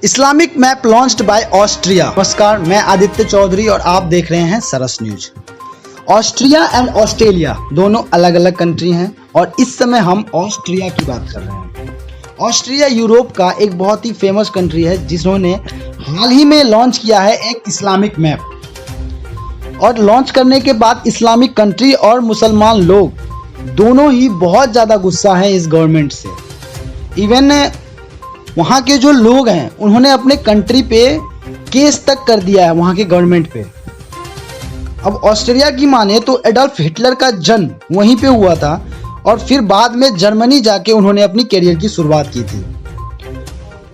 Islamic map launched by Austria. नमस्कार, मैं आदित्य चौधरी और आप देख रहे हैं सरस न्यूज। ऑस्ट्रिया एंड ऑस्ट्रेलिया दोनों अलग अलग कंट्री हैं और इस समय हम ऑस्ट्रिया की बात कर रहे हैं। ऑस्ट्रिया यूरोप का एक बहुत ही फेमस कंट्री है जिन्होंने हाल ही में लॉन्च किया है एक इस्लामिक मैप। और लॉन्च करने के बाद इस्लामिक कंट्री और मुसलमान लोग दोनों ही बहुत ज़्यादा गुस्सा हैं इस गवर्नमेंट से। इवन वहाँ के जो लोग हैं उन्होंने अपने कंट्री पे केस तक कर दिया है वहाँ के गवर्नमेंट पे। अब ऑस्ट्रिया की माने तो एडल्फ हिटलर का जन्म वहीं पे हुआ था और फिर बाद में जर्मनी जाके उन्होंने अपनी करियर की शुरुआत की थी।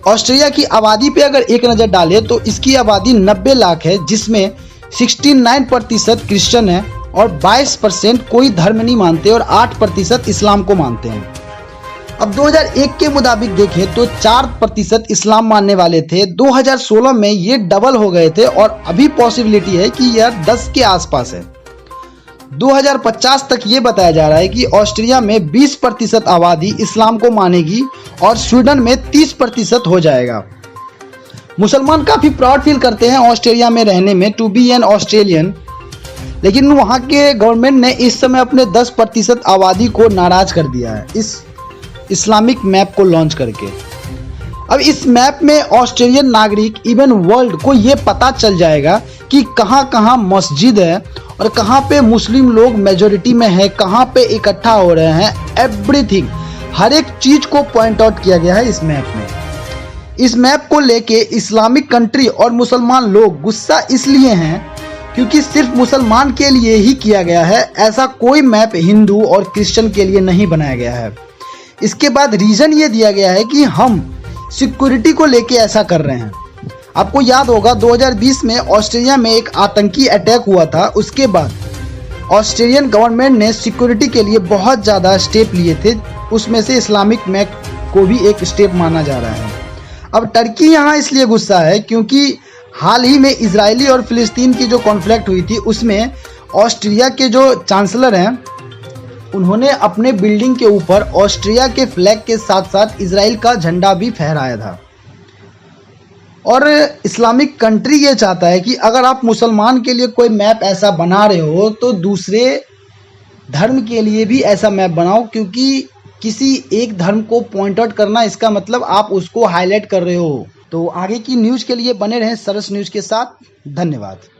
ऑस्ट्रिया की आबादी पे अगर एक नज़र डालें तो इसकी आबादी 90 लाख है, जिसमें 69% क्रिश्चियन है और 22% कोई धर्म नहीं मानते और 8% इस्लाम को मानते हैं। अब 2001 के मुताबिक देखें तो 4% इस्लाम मानने वाले थे। 2016 में ये डबल हो गए थे और अभी पॉसिबिलिटी है कि यह 10 के आसपास है। 2050 तक ये बताया जा रहा है कि ऑस्ट्रिया में 20% आबादी इस्लाम को मानेगी और स्वीडन में 30% हो जाएगा। मुसलमान काफ़ी प्राउड फील करते हैं ऑस्ट्रेलिया में रहने में, टू बी एन ऑस्ट्रेलियन, लेकिन वहाँ के गवर्नमेंट ने इस समय अपने 10% आबादी को नाराज कर दिया है इस इस्लामिक मैप को लॉन्च करके। अब इस मैप में ऑस्ट्रेलियन नागरिक इवन वर्ल्ड को ये पता चल जाएगा कि कहाँ कहाँ मस्जिद है और कहाँ पे मुस्लिम लोग मेजोरिटी में है, कहाँ पे इकट्ठा हो रहे हैं। एवरीथिंग, हर एक चीज़ को पॉइंट आउट किया गया है इस मैप में। इस मैप को लेके इस्लामिक कंट्री और मुसलमान लोग गुस्सा इसलिए हैं क्योंकि सिर्फ मुसलमान के लिए ही किया गया है। ऐसा कोई मैप हिंदू और क्रिश्चियन के लिए नहीं बनाया गया है। इसके बाद रीज़न ये दिया गया है कि हम सिक्योरिटी को लेके ऐसा कर रहे हैं। आपको याद होगा 2020 में ऑस्ट्रेलिया में एक आतंकी अटैक हुआ था। उसके बाद ऑस्ट्रेलियन गवर्नमेंट ने सिक्योरिटी के लिए बहुत ज़्यादा स्टेप लिए थे, उसमें से इस्लामिक मैप को भी एक स्टेप माना जा रहा है। अब टर्की यहाँ इसलिए गुस्सा है क्योंकि हाल ही में इजरायली और फिलिस्तीन की जो कॉन्फ्लिक्ट हुई थी उसमें ऑस्ट्रिया के जो चांसलर हैं उन्होंने अपने बिल्डिंग के ऊपर ऑस्ट्रिया के फ्लैग के साथ साथ इजराइल का झंडा भी फहराया था। और इस्लामिक कंट्री ये चाहता है कि अगर आप मुसलमान के लिए कोई मैप ऐसा बना रहे हो तो दूसरे धर्म के लिए भी ऐसा मैप बनाओ, क्योंकि किसी एक धर्म को पॉइंट आउट करना इसका मतलब आप उसको हाईलाइट कर रहे हो। तो आगे की न्यूज़ के लिए बने रहें सरस न्यूज़ के साथ। धन्यवाद।